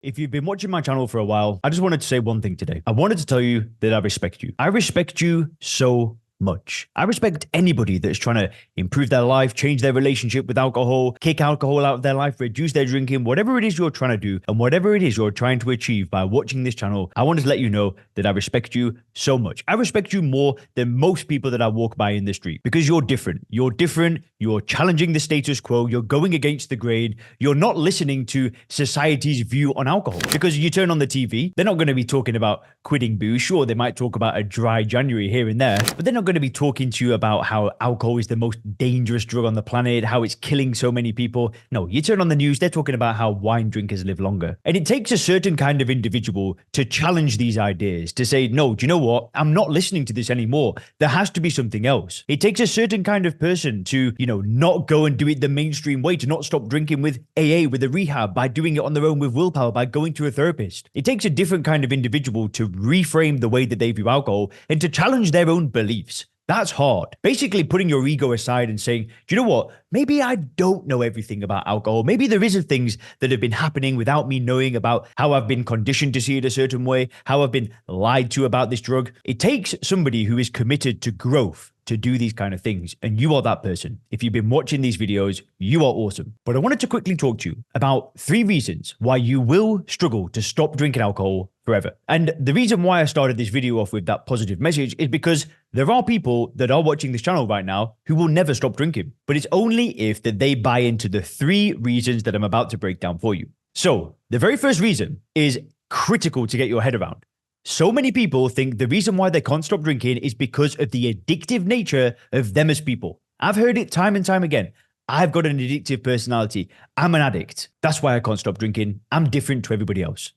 If you've been watching my channel for a while, I just wanted to say one thing today. I wanted to tell you that I respect you. I respect you so much. I respect anybody that's trying to improve their life, change their relationship with alcohol, kick alcohol out of their life, reduce their drinking, whatever it is you're trying to do, and whatever it is you're trying to achieve by watching this channel. I wanted to let you know that I respect you so much. I respect you more than most people that I walk by in the street because you're different. You're different. You're challenging the status quo. You're going against the grain. You're not listening to society's view on alcohol because you turn on the TV, they're not going to be talking about quitting booze. Sure, they might talk about a dry January here and there, but they're not going to be talking to you about how alcohol is the most dangerous drug on the planet, how it's killing so many people. No, you turn on the news, they're talking about how wine drinkers live longer. And it takes a certain kind of individual to challenge these ideas, to say, no, do you know what? I'm not listening to this anymore. There has to be something else. It takes a certain kind of person to, not go and do it the mainstream way, to not stop drinking with AA, with a rehab, by doing it on their own with willpower, by going to a therapist. It takes a different kind of individual to reframe the way that they view alcohol and to challenge their own beliefs. That's hard. Basically putting your ego aside and saying, do you know what? Maybe I don't know everything about alcohol. Maybe there is things that have been happening without me knowing about how I've been conditioned to see it a certain way, how I've been lied to about this drug. It takes somebody who is committed to growth to do these kind of things. And you are that person. If you've been watching these videos, you are awesome. But I wanted to quickly talk to you about 3 reasons why you will struggle to stop drinking alcohol forever. And the reason why I started this video off with that positive message is because there are people that are watching this channel right now who will never stop drinking, but it's only if that they buy into the 3 reasons that I'm about to break down for you. So the very first reason is critical to get your head around. So many people think the reason why they can't stop drinking is because of the addictive nature of them as people. I've heard it time and time again. I've got an addictive personality. I'm an addict. That's why I can't stop drinking. I'm different to everybody else.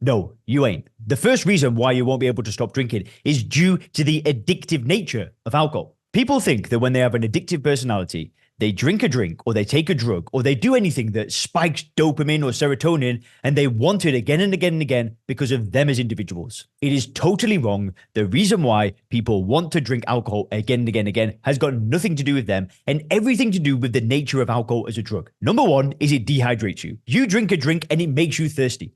No, you ain't. The first reason why you won't be able to stop drinking is due to the addictive nature of alcohol. People think that when they have an addictive personality, they drink a drink or they take a drug or they do anything that spikes dopamine or serotonin and they want it again and again and again because of them as individuals. It is totally wrong. The reason why people want to drink alcohol again and again and again has got nothing to do with them and everything to do with the nature of alcohol as a drug. Number 1 is it dehydrates you. You drink a drink and it makes you thirsty.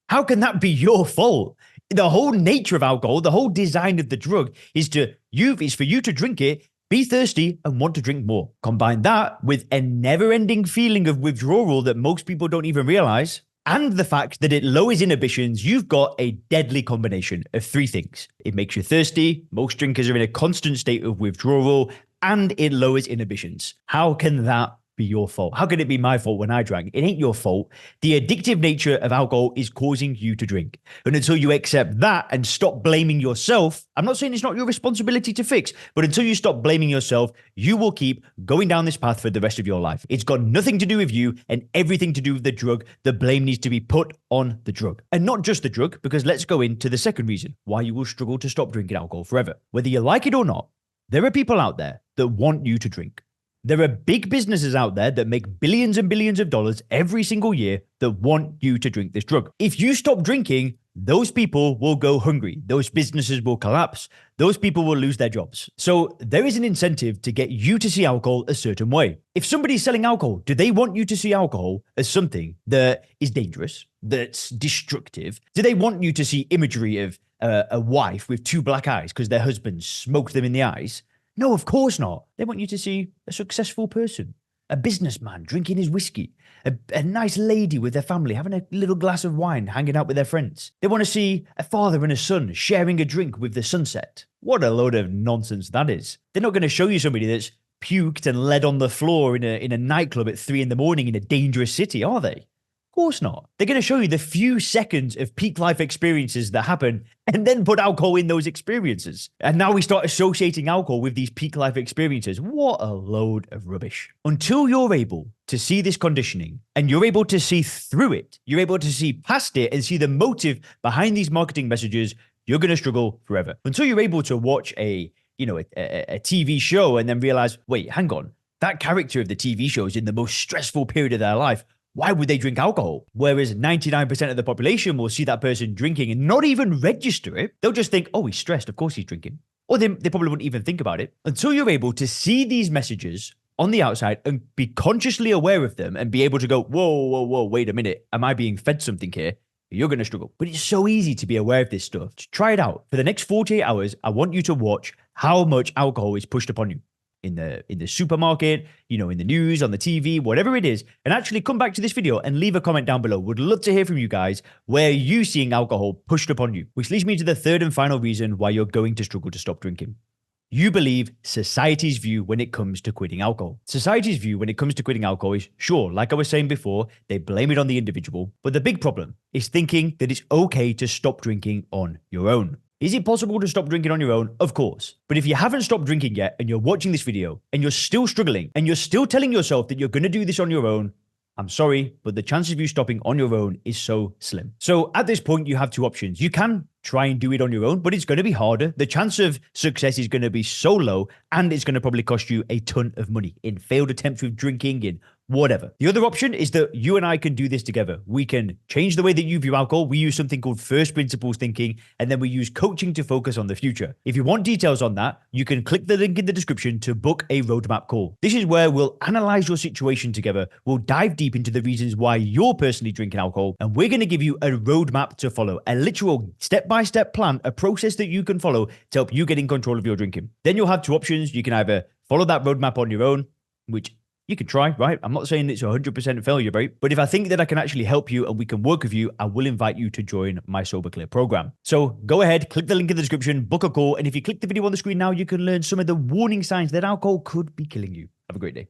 How can that be your fault? The whole nature of alcohol, the whole design of the drug is for you to drink it, be thirsty, and want to drink more. Combine that with a never-ending feeling of withdrawal that most people don't even realize, and the fact that it lowers inhibitions, you've got a deadly combination of 3 things. It makes you thirsty, most drinkers are in a constant state of withdrawal, and it lowers inhibitions. How can that be your fault? How can it be my fault when I drank? It ain't your fault. The addictive nature of alcohol is causing you to drink. And until you accept that and stop blaming yourself, I'm not saying it's not your responsibility to fix, but until you stop blaming yourself, you will keep going down this path for the rest of your life. It's got nothing to do with you and everything to do with the drug. The blame needs to be put on the drug. And not just the drug, because let's go into the second reason why you will struggle to stop drinking alcohol forever. Whether you like it or not, there are people out there that want you to drink. There are big businesses out there that make billions and billions of dollars every single year that want you to drink this drug. If you stop drinking, those people will go hungry. Those businesses will collapse. Those people will lose their jobs. So there is an incentive to get you to see alcohol a certain way. If somebody's selling alcohol, do they want you to see alcohol as something that is dangerous, that's destructive? Do they want you to see imagery of a wife with 2 black eyes because their husband smoked them in the eyes? No, of course not. They want you to see a successful person, a businessman drinking his whiskey, a nice lady with their family having a little glass of wine, hanging out with their friends. They want to see a father and a son sharing a drink with the sunset. What a load of nonsense that is. They're not going to show you somebody that's puked and led on the floor in a nightclub at 3 a.m. in a dangerous city, are they? Of course not. They're going to show you the few seconds of peak life experiences that happen and then put alcohol in those experiences. And now we start associating alcohol with these peak life experiences. What a load of rubbish. Until you're able to see this conditioning and you're able to see through it, you're able to see past it and see the motive behind these marketing messages, you're going to struggle forever. Until you're able to watch a TV show and then realize, wait, hang on, that character of the TV show is in the most stressful period of their life. Why would they drink alcohol? Whereas 99% of the population will see that person drinking and not even register it. They'll just think, oh, he's stressed. Of course he's drinking. Or they probably wouldn't even think about it. Until you're able to see these messages on the outside and be consciously aware of them and be able to go, whoa, wait a minute. Am I being fed something here? you're going to struggle. But it's so easy to be aware of this stuff. Just try it out. For the next 48 hours, I want you to watch how much alcohol is pushed upon you in the supermarket, in the news, on the TV, whatever it is, and actually come back to this video and leave a comment down below. Would love to hear from you guys. Where are you seeing alcohol pushed upon you? Which leads me to the third and final reason why you're going to struggle to stop drinking. You believe society's view when it comes to quitting alcohol. Society's view when it comes to quitting alcohol is, sure, like I was saying before, they blame it on the individual. But the big problem is thinking that it's okay to stop drinking on your own. Is it possible to stop drinking on your own? Of course. But if you haven't stopped drinking yet and you're watching this video and you're still struggling and you're still telling yourself that you're going to do this on your own, I'm sorry, but the chance of you stopping on your own is so slim. So at this point, you have two options. You can try and do it on your own, but it's going to be harder. The chance of success is going to be so low, and it's going to probably cost you a ton of money in failed attempts with drinking, in whatever. The other option is that you and I can do this together. We can change the way that you view alcohol. We use something called first principles thinking, and then we use coaching to focus on the future. If you want details on that, you can click the link in the description to book a roadmap call. This is where we'll analyze your situation together. We'll dive deep into the reasons why you're personally drinking alcohol, and we're going to give you a roadmap to follow, a literal step-by-step plan, a process that you can follow to help you get in control of your drinking. Then you'll have two options. You can either follow that roadmap on your own, which you can try, right? I'm not saying it's 100% failure rate, but if I think that I can actually help you and we can work with you, I will invite you to join my Sober Clear program. So go ahead, click the link in the description, book a call, and if you click the video on the screen now, you can learn some of the warning signs that alcohol could be killing you. Have a great day.